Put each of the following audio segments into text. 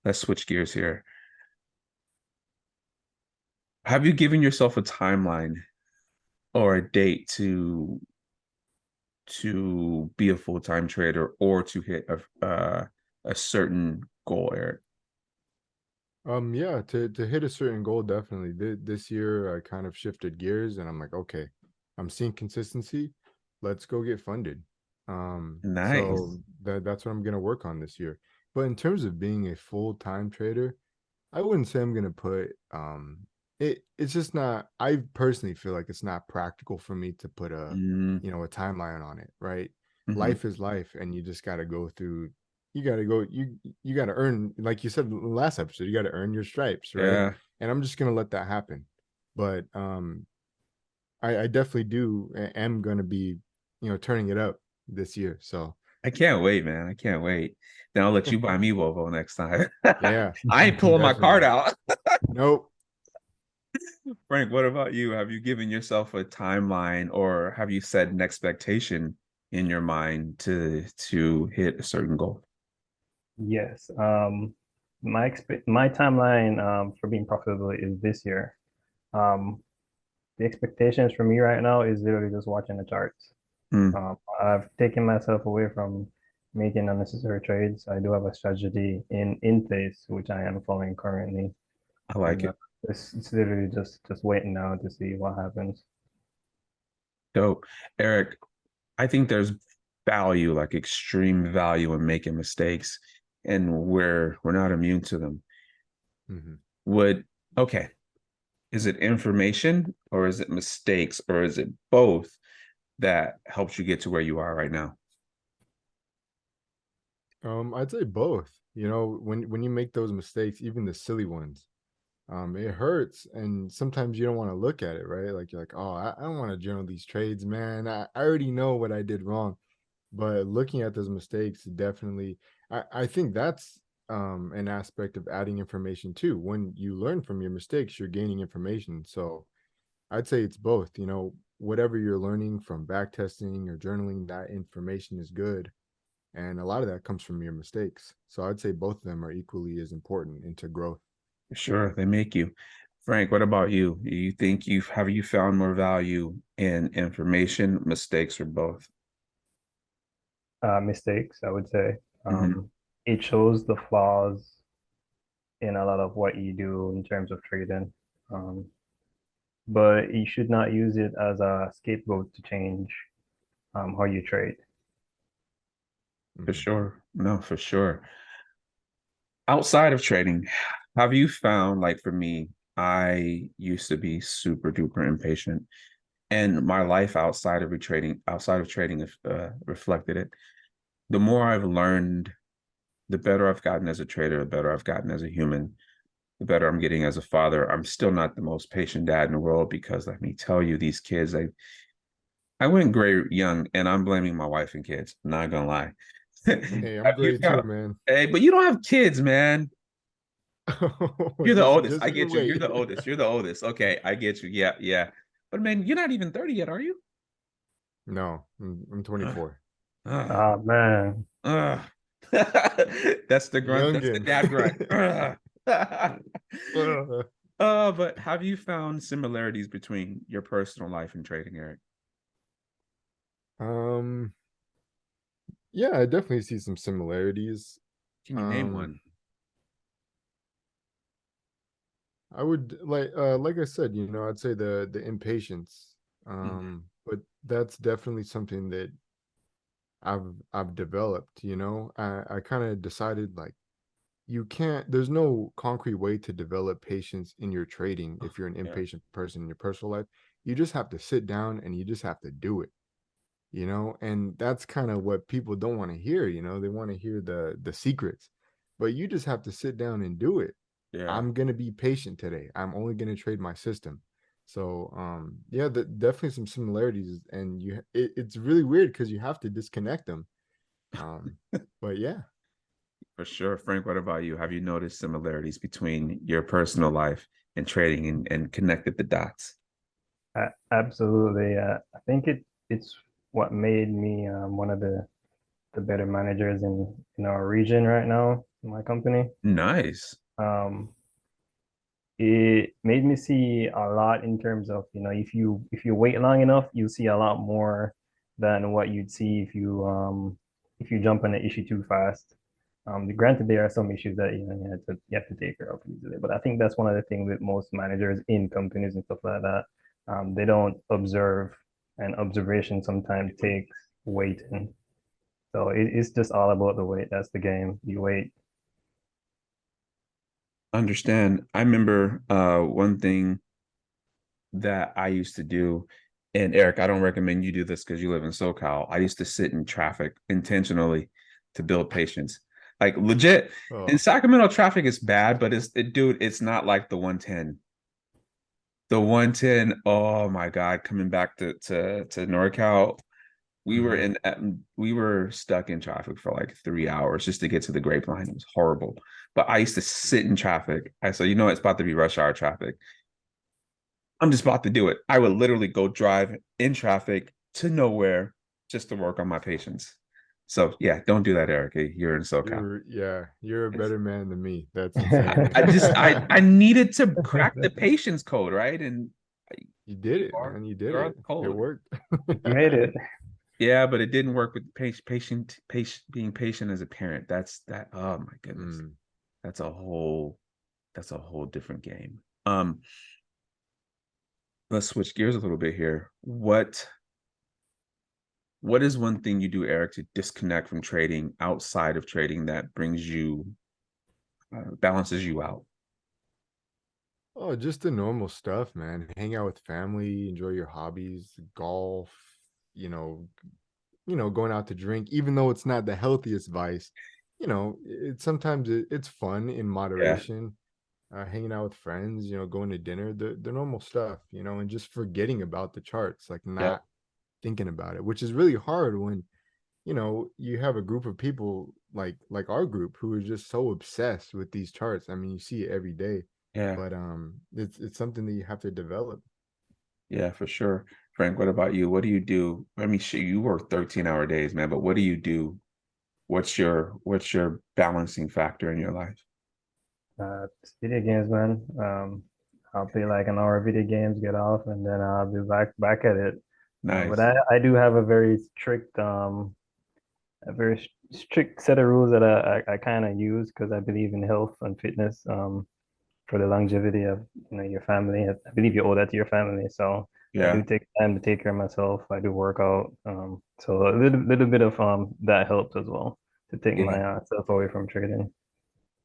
let's switch gears here. Have you given yourself a timeline or a date to be a full-time trader or to hit a certain goal, Eric? Yeah, to hit a certain goal, definitely. This year, I kind of shifted gears, and I'm like, okay, I'm seeing consistency. Let's go get funded. So Nice. that's what I'm gonna work on this year. But in terms of being a full-time trader, I wouldn't say I'm gonna put it's just not. I personally feel like it's not practical for me to put Mm, a timeline on it, right? mhm. Life is life, and you just gotta go through. You gotta go. You gotta earn, like you said in the last episode. You gotta earn your stripes, right? Yeah, And I'm just gonna let that happen. But I definitely am gonna be turning it up this year. So I can't wait, man. I can't wait. Then I'll let you buy me Volvo next time. yeah, I ain't pulling my card definitely. out. Nope. Frank, what about you? Have you given yourself a timeline or have you set an expectation in your mind to hit a certain goal? Yes. My timeline for being profitable is this year. Um, the expectations for me right now is literally just watching the charts. Mm, I've taken myself away from making unnecessary trades. I do have a strategy in place, which I am following currently, I like and it. it's literally just waiting now to see what happens. Dope. Eric, I think there's value, like extreme value in making mistakes, and we're not immune to them. Mhm. Would okay, is it information or is it mistakes or is it both that helps you get to where you are right now? I'd say both. When you make those mistakes, even the silly ones, it hurts, and sometimes you don't want to look at it, right? Like you're like, oh, I don't want to journal these trades, man. I already know what I did wrong. But looking at those mistakes, definitely, I think that's an aspect of adding information too. When you learn from your mistakes, you're gaining information. So I'd say it's both. Whatever you're learning from back testing or journaling, that information is good, and a lot of that comes from your mistakes. So I'd say both of them are equally as important into growth. Sure, they make you. Frank, what about you? Do you think you found more value in information, mistakes, or both? Mistakes, I would say. Hmm. It shows the flaws in a lot of what you do in terms of trading. Um, but you should not use it as a scapegoat to change how you trade. For Mhm. sure. No, for sure. Outside of trading, have you found, like for me, I used to be super duper impatient, and my life outside of trading, reflected it. The more I've learned, the better I've gotten as a trader, the better I've gotten as a human, the better I'm getting as a father. I'm still not the most patient dad in the world because let me tell you, these kids, I went gray young, and I'm blaming my wife and kids. I'm not gonna lie. Hey, I'm Have you great too, found? man. Hey, but you don't have kids, man. You're the just oldest. just I you get you. You're wait. the oldest. You're the oldest. Okay, I get you. Yeah, yeah. But man, you're not even 30 yet, are you? No, I'm Uh, 24. uh, Ah, man. uh. That's the grunt. That's the Youngin. dad grunt. Uh, But have you found similarities between your personal life and trading, Eric? um, yeah, I definitely see some similarities. Can you name Um, one? I would like I said, I'd say the impatience. Mhm. But that's definitely something that I've developed, I kind of decided like you can't there's no concrete way to develop patience in your trading if you're an Yeah, impatient person in your personal life. You just have to sit down and you just have to do it, and that's kind of what people don't want to hear. They want to hear the secrets, but you just have to sit down and do it. yeah, I'm going to be patient today. I'm only going to trade my system. So yeah, definitely some similarities, and it's really weird because you have to disconnect them. um but yeah. for sure. Frank, what about you? Have you noticed similarities between your personal life and trading and connected the dots? Absolutely. I think it's what made me one of the better managers in our region right now. in my company. Nice. Um, it made me see a lot in terms of, if you wait long enough, you see a lot more than what you'd see if you jump on the issue too fast. Granted, there are some issues that you have to take care of easily, but I think that's one of the things with most managers in companies and stuff like that. They don't observe, and observation sometimes takes waiting. So it's just all about the wait. That's the game. You wait. Understand. I remember one thing that I used to do, and Eric, I don't recommend you do this because you live in SoCal. I used to sit in traffic intentionally to build patience. Like legit, in Oh, Sacramento, traffic is bad, but dude, it's not like the 110. The 110, oh my God, coming back to NorCal, mhm. we were stuck in traffic for like 3 hours just to get to the Grapevine. It was horrible. But I used to sit in traffic. I said, it's about to be rush hour traffic. I'm just about to do it. I would literally go drive in traffic to nowhere just to work on my patience. So yeah, don't do that, Erica. You're in SoCal. You're a It's, better man than me. That's insane. I needed to crack the patience code, right? And You did you it, are man. You did you are it. the It code. worked. You made it. Yeah, but it didn't work with being patient as a parent. Oh my goodness. Mm. That's a whole different game. Let's switch gears a little bit here. What is one thing you do, Eric, to disconnect from trading outside of trading that brings you balances you out? Oh, just the normal stuff, man. Hang out with family, enjoy your hobbies, golf, you know, going out to drink, even though it's not the healthiest vice, it's fun in Yeah, moderation. Hanging out with friends, going to dinner, the normal stuff, and just forgetting about the charts, like yeah, not thinking about it, which is really hard when you have a group of people like our group who are just so obsessed with these charts. I mean, you see it every day, yeah, but it's something that you have to develop. yeah, for sure. Frank, what about you? What do you do? I mean, shit, you work 13-hour days, man, but what do you do? What's your balancing factor in your life? It's video games, man. I'll play like an hour of video games, get off, and then I'll be back at it. But Nice. I do have a very strict set of rules that I kind of use because I believe in health and fitness. For the longevity of your family. I believe you owe that to your family. So I Yeah. do take time to take care of myself. I do work out. So a little bit of that helps as well to take Yeah. my self away from trading.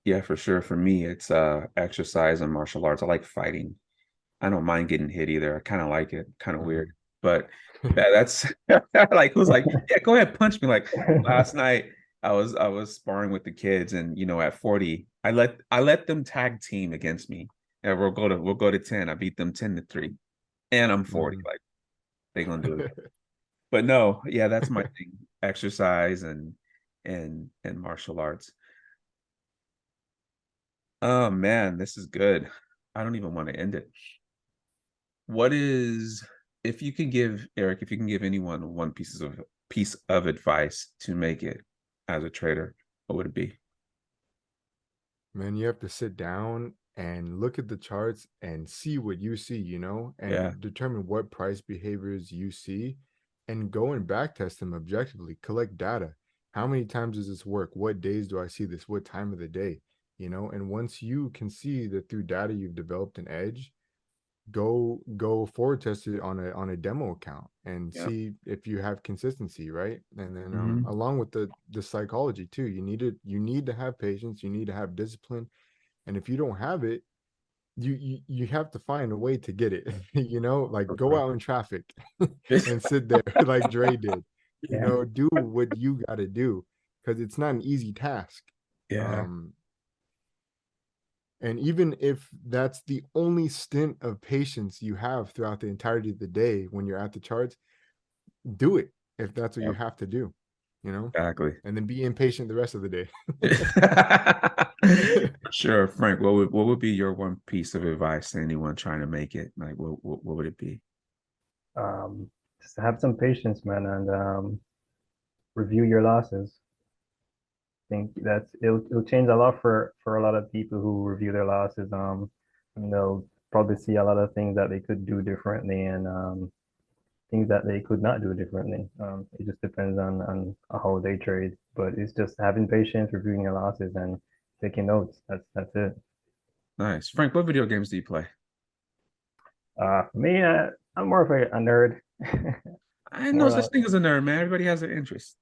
Yeah, for sure. For me, it's exercise and martial arts. I like fighting. I don't mind getting hit either. I kind of like it, kind of weird. Mhm. But yeah, that's like who's like, yeah, go ahead, punch me. Like last night, I was sparring with the kids, and at 40, I let them tag team against me. And we'll go to 10. I beat them 10-3. And I'm 40. Mhm. Like they gonna do it again. But no, yeah, that's my thing. Exercise and martial arts. Oh man, this is good. I don't even want to end it. What is if you can give Eric, if you can give anyone one piece of advice to make it as a trader, what would it be? Man, you have to sit down and look at the charts and see what you see, Yeah, and determine what price behaviors you see and go and back test them objectively. Collect data. How many times does this work? What days do I see this? What time of the day? And once you can see that through data you've developed an edge, go forward test it on a demo account and yeah. see if you have consistency, right? And then Hmm. along with the psychology too, you need to have patience, you need to have discipline, and if you don't have it, you have to find a way to get it. Like go Okay. out in traffic and sit there like Dre did. Yeah, Do what you got to do because it's not an easy task. Yeah, um and even if that's the only stint of patience you have throughout the entirety of the day when you're at the charts, do it if that's what you yep, have to do, you know, exactly. and then be impatient the rest of the day. For sure, Frank. What would be your one piece of advice to anyone trying to make it? Like, what would it be? just have some patience, man, and review your losses. think that's it'll change a lot for a lot of people who review their losses. And they'll probably see a lot of things that they could do differently and things that they could not do differently. It just depends on how they trade, but it's just having patience, reviewing your losses, and taking notes. That's it. Nice. Frank, what video games do you play? For me, I'm more of a nerd. I know More such like thing as a nerd, man. Everybody has an interest.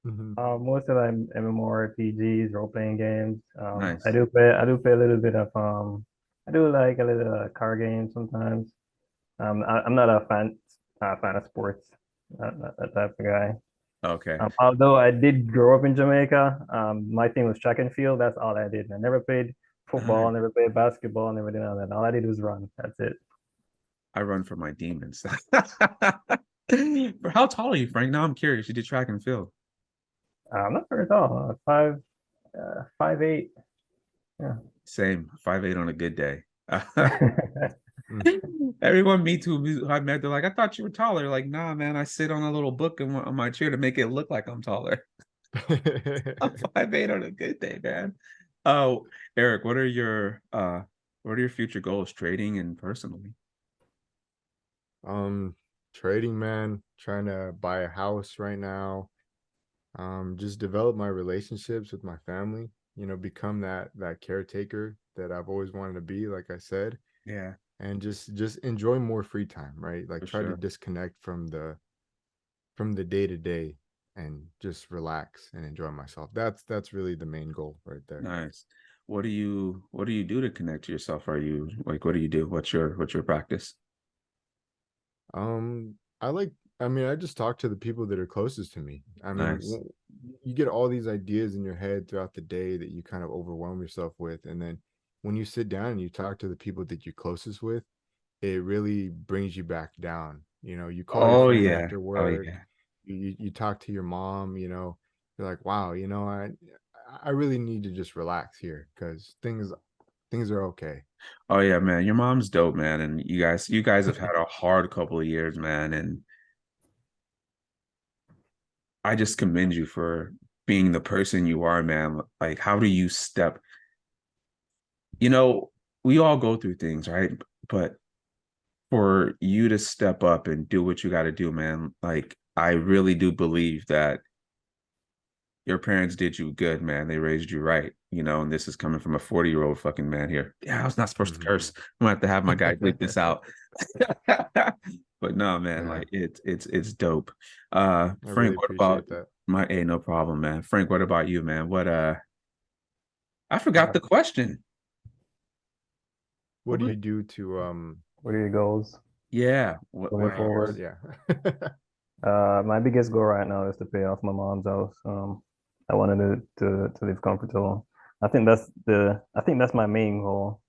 Mhm. most of them MMORPGs, role playing games. Nice. I do play a little bit of I do like a little car game sometimes. I'm not a fan of sports, not that type of guy. Okay. Although I did grow up in Jamaica, my thing was track and field. That's all I did. I never played football, Nice. never played basketball, never did all that. All I did was run. That's it. I run for my demons. How tall are you, Frank? Now I'm curious. You did track and field. I'm not very tall. 5'8". Yeah. Same. 5'8" on a good day. Mm. Everyone meets who I met, they're like, I thought you were taller. Like, nah, man, I sit on a little book on my chair to make it look like I'm taller. I'm 5'8" on a good day, man. Oh, Eric, what are your future goals, trading and personally? Um, Trading, man, trying to buy a house right now. Just develop my relationships with my family, become that caretaker that I've always wanted to be, like I said, Yeah, and just enjoy more free time, right? Like for try to sure. disconnect from the day to day and just relax and enjoy myself. That's really the main goal right there. Nice. What do you do to connect to yourself? Are you like what do you do? What's your practice? I like, I mean, I just talk to the people that are closest to me. I mean, Nice. you get all these ideas in your head throughout the day that you kind of overwhelm yourself with. And then when you sit down and you talk to the people that you're closest with, it really brings you back down. You call your Oh friend yeah. after Oh work, yeah. you talk to your mom, you're like, wow, I really need to just relax here because things are okay. Oh yeah, man. Your mom's dope, man. And you guys have had a hard couple of years, man. And I just commend you for being the person you are, man. Like, how do you step? You know, we all go through things, right? But for you to step up and do what you got to do, man, like, I really do believe that your parents did you good, man. They raised you right, and this is coming from a 40-year-old fucking man here. Yeah, I was not supposed to Mhm. curse. I'm gonna have to have my guy bleep this out. But no, man, Yeah, like it's dope. I really Frank, what about appreciate that. no problem, man. Frank, what about you, man? I forgot Uh, the question. What What do was you do to what are your goals Yeah, what moving what Right, forward? yeah. My biggest goal right now is to pay off my mom's house. I wanted to live comfortable. I think that's my main goal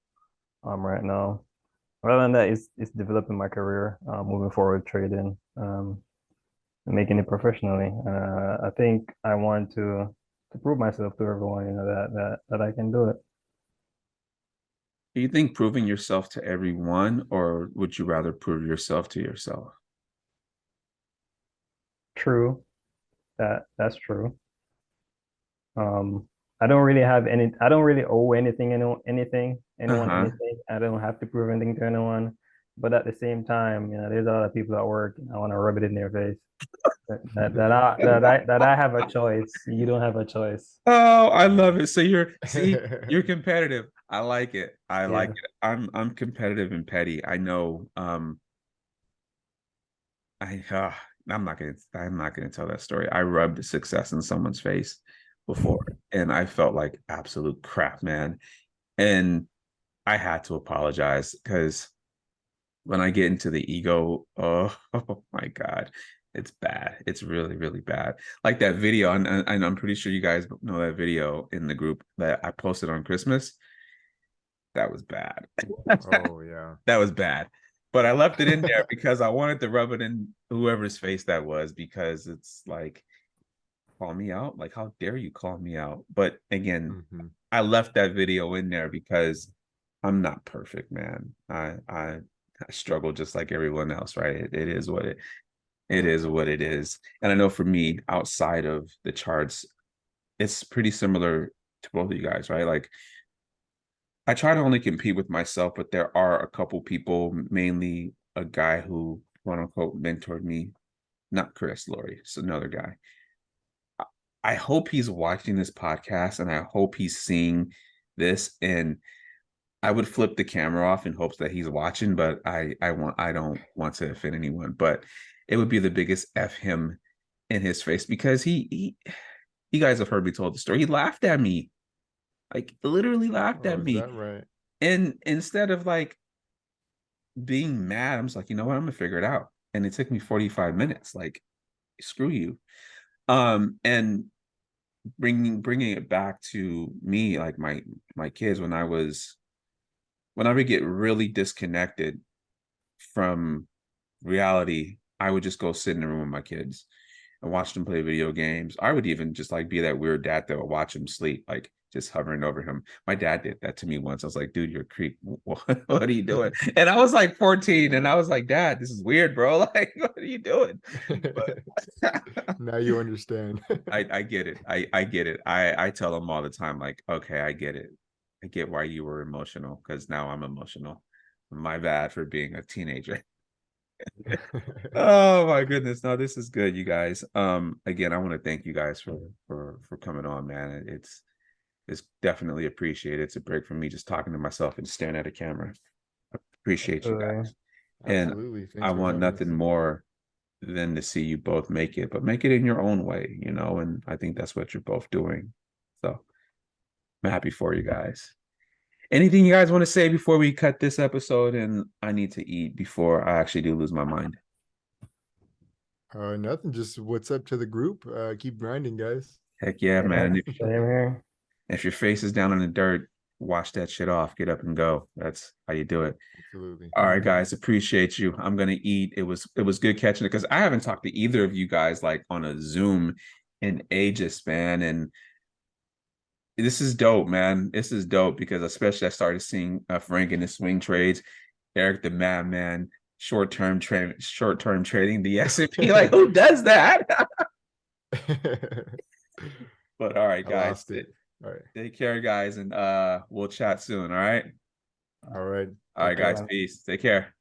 right now. Rather than that, it's developing my career, moving forward, trading, and making it professionally. I think I want to prove myself to everyone, that I can do it. do you think proving yourself to everyone, or would you rather prove yourself to yourself? True, that's true. Um, I don't really have any. I don't really owe anyone Uh-huh. anything. I don't have to prove anything to anyone. But at the same time, there's a lot of people at work, and I want to rub it in their face that I have a choice. You don't have a choice. Oh, I love Yeah. it. So you're competitive. I like it. I like Yeah, it. I'm competitive and petty. I know. I I'm not gonna tell that story. I rubbed success in someone's face before, and I felt like absolute crap, man. And I had to apologize because when I get into the ego, oh, oh my God, it's bad. It's really, really bad. Like that video, and I'm pretty sure you guys know that video in the group that I posted on Christmas. That was bad. Oh yeah. That was bad. But I left it in there because I wanted to rub it in whoever's face that was, because it's like, call me out. Like, how dare you call me out? But again, Hmm. I left that video in there because I'm not perfect, man. I struggle just like everyone else, right? It is what it is what it is. And I know for me, outside of the charts, it's pretty similar to both of you guys, right? Like I try to only compete with myself, but there are a couple people, mainly a guy who quote unquote mentored me, not Chris Laurie, it's another guy. I hope he's watching this podcast and I hope he's seeing this. And I would flip the camera off in hopes that he's watching, but I don't want to offend anyone, but it would be the biggest F him in his face because he you guys have heard me told the story. He laughed at me. Like literally laughed Oh, at is me. that right? And instead of like being mad, I'm just like, you know what, I'm gonna figure it out. And it took me 45 minutes. Like, screw you. And bringing it back to me, like my kids, when I would get really disconnected from reality, I would just go sit in the room with my kids and watch them play video games. I would even just like be that weird dad that would watch him sleep, like just hovering over him. My dad did that to me once. I was like, dude, you're a creep. What are you doing? And I was like 14 and I was like, Dad, this is weird, bro. Like, what are you doing? But Now you understand. I get it. I get it. I tell them all the time, like, okay, I get it. I get why you were emotional because now I'm emotional. My bad for being a teenager. Oh my goodness. No, this is good, you guys. Again, I want to thank you guys for coming on, man. It's definitely appreciated. It's a break from me just talking to myself and staring at a camera. I appreciate you guys. And Absolutely. Thanks I for want having us. nothing more than to see you both make it, but make it in your own way, you know, and I think that's what you're both doing. So I'm happy for you guys. Anything you guys want to say before we cut this episode? And I need to eat before I actually do lose my mind. Nothing. Just what's up to the group. Keep grinding, guys. Heck yeah, Yeah, man. same here. If your face is down in the dirt, wash that shit off. Get up and go. That's how you do it. Absolutely. All right, guys. Appreciate you. I'm gonna eat. It was good catching it because I haven't talked to either of you guys like on a Zoom in ages, man. And this is dope, man. This is dope because especially I started seeing Frank in the swing trades, Eric the madman, short-term trading, the S&P. Like, who does that? But all right, I guys. lost it. All right. Take care, guys, and we'll chat soon. All right. All right. All right, Take care. guys. Peace. Take care.